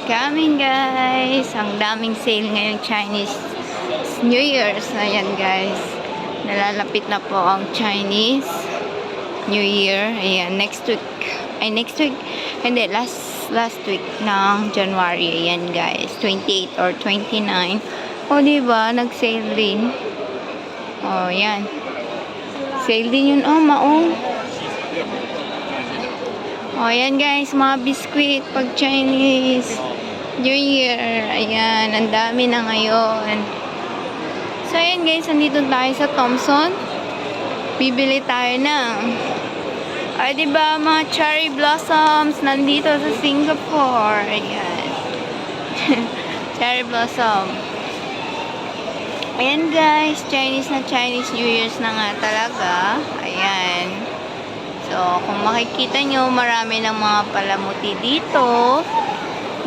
coming guys. Ang daming sale ngayong Chinese New Year's. Ayan guys. Nalalapit na po ang Chinese New Year. Ayan, next week. Hindi, last week ng January. Ayan guys, 28 or 29. O diba, nag-sale din. O, yan. Sale din yun, maong. O, ayan guys, mga biskuit pag Chinese New Year. Ayan, ang dami na ngayon. So, ayan guys, nandito tayo sa Thomson. Bibili tayo ng diba, mga cherry blossoms nandito sa Singapore. Ayan. Cherry blossom. Ayan guys, Chinese New Year's na nga talaga. Ayan. So, kung makikita nyo, marami ng mga palamuti dito.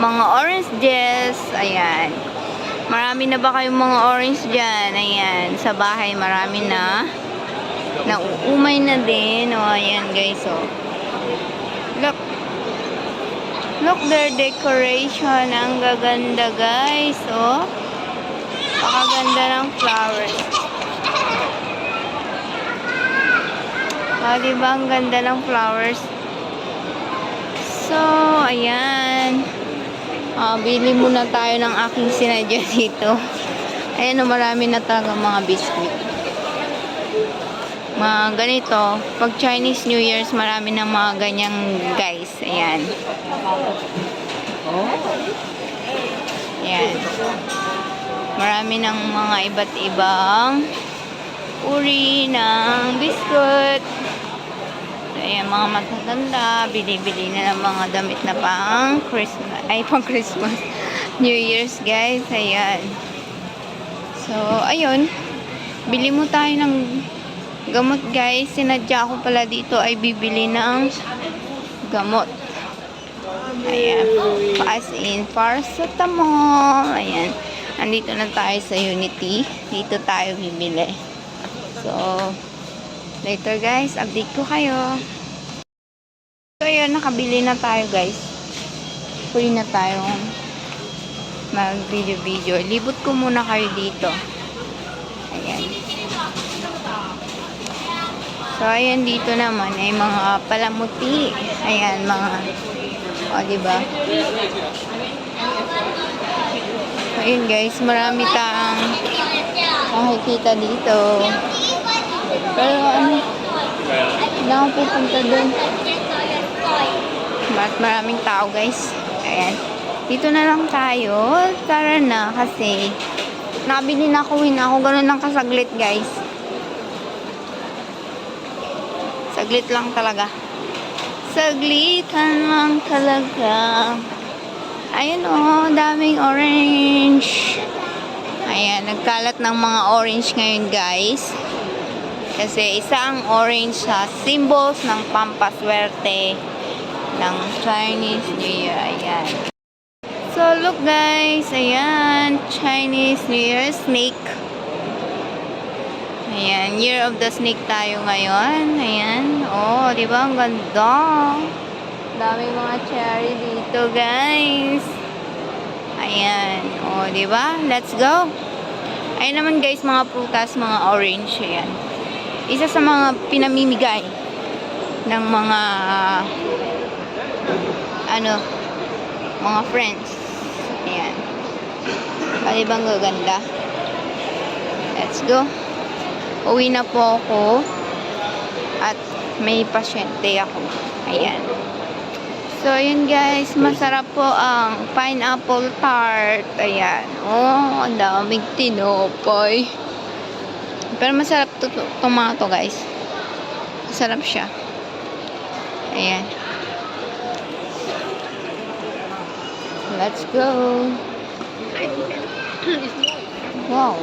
Mga oranges. Ayan. Marami na ba kayong mga orange dyan? Ayan. Sa bahay, marami na. Nauumay na din. O, ayan guys. O. Look their decoration. Ang gaganda guys. O. Pakaganda ng flowers. Diba ang ganda ng flowers? So, ayan. Bili muna tayo ng aking sinadya dito. Ayan, marami na talaga mga biscuit. Mga ganito. Pag Chinese New Year's, marami na mga ganyang guys. Ayan. Ayan. Marami ng mga iba't ibang uri ng biscuit. Ayan, mga matatanda, bili-bili na ng mga damit na pang Christmas, New Year's guys. Ayan. So, ayun. Bili mo tayo ng gamot guys. Sinadya ko pala dito ay bibili ng gamot. Ayan. As in, paracetamol. Ayan. Andito na tayo sa Unity. Dito tayo bibili. So, later guys, update ko kayo. So, ayun, nakabili na tayo guys. Free na tayo mag-video. Libot ko muna kayo dito. Ayan. So, ayan, dito naman ay mga palamuti. Ayan, mga, diba? Ayun guys, marami kang makikita dito. Pero hindi ako pupunta dun. Maraming tao guys. Ayan. Dito na lang tayo. Tara na kasi nakabili na ako, ganun lang kasaglit guys. Saglit lang talaga. Saglitan lang talaga. Ayun daming orange. Ayan, nagkalat ng mga orange ngayon guys. Kasi isang orange sa symbols ng pampaswerte ng Chinese New Year. Ayan. So, look guys. Ayan, Chinese New Year snake. Ayan, Year of the Snake tayo ngayon. Ayan. Oh, diba? Ang ganda. Daming mga cherry dito, guys. Ayan. O, diba? Let's go. Ayan naman, guys, mga prutas, mga orange. Ayan. Isa sa mga pinamimigay ng mga mga friends. Ayan. Palibang gaganda. Let's go. Uwi na po ako. At may pasyente ako. Ayan. So, yun guys, masarap po ang pineapple tart. Ayan. Oh, ang daming tinapay. Pero masarap to tomato guys. Masarap siya. Ayan. Let's go. Wow.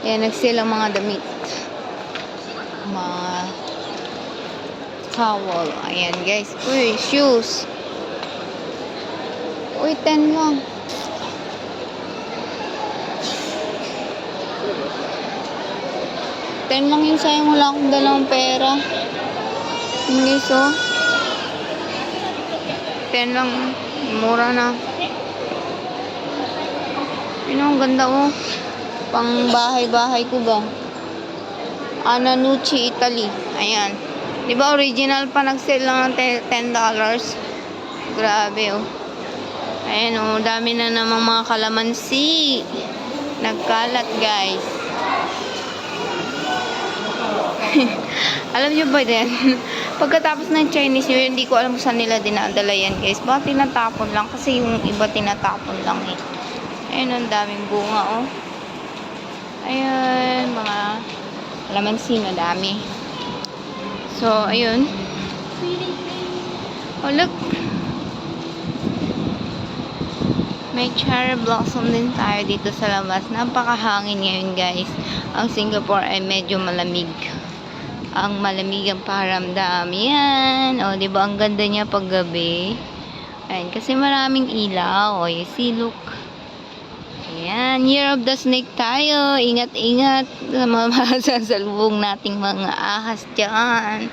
Ayan, nag-sale ang mga damit. Mga towel. Ayan, guys. Uy, shoes. Uy, 10 lang. 10 lang yun. Sayang, wala akong dalawang pera. Hindi, so. 10 lang. Mura na. Ang ganda oh. Pang bahay-bahay ko ba? Ananucci, Italy. Ayan. Di ba original pa, nag-sale lang ng $10. Grabe oh. Ayan oh, dami na namang mga kalamansi. Nagkalat guys. Alam nyo ba din? Pagkatapos ng Chinese New Year, hindi ko alam kung saan nila dinadala yan guys. Baka tinatapon lang kasi yung iba tinatapon lang eh. Ayan, ang daming bunga oh. Ayan, mga kalamansi na dami. So, ayun. Oh, look. May cherry blossom din tayo dito sa labas. Napakahangin ngayon guys. Ang Singapore ay medyo malamig. Ang malamig ang paramdam. Yan. O, diba ang ganda niya pag gabi? Ayan, kasi maraming ilaw. O, you see, look. Ayan, Year of the Snake tayo. Ingat-ingat sa mga masasalubong nating mga ahas dyan.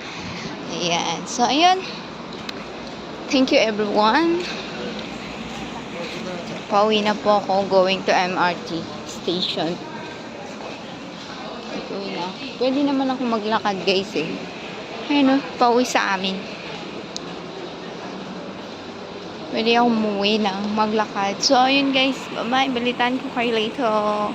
Ayan. So, ayun. Thank you everyone. Pauwi na po ako going to MRT station. Pauwi na. Pwede naman ako maglakad guys eh. Ayun o, pauwi sa amin. Pwede akong umuwi na maglakad. So ayun guys, bye-bye. Balitaan ko kayo later.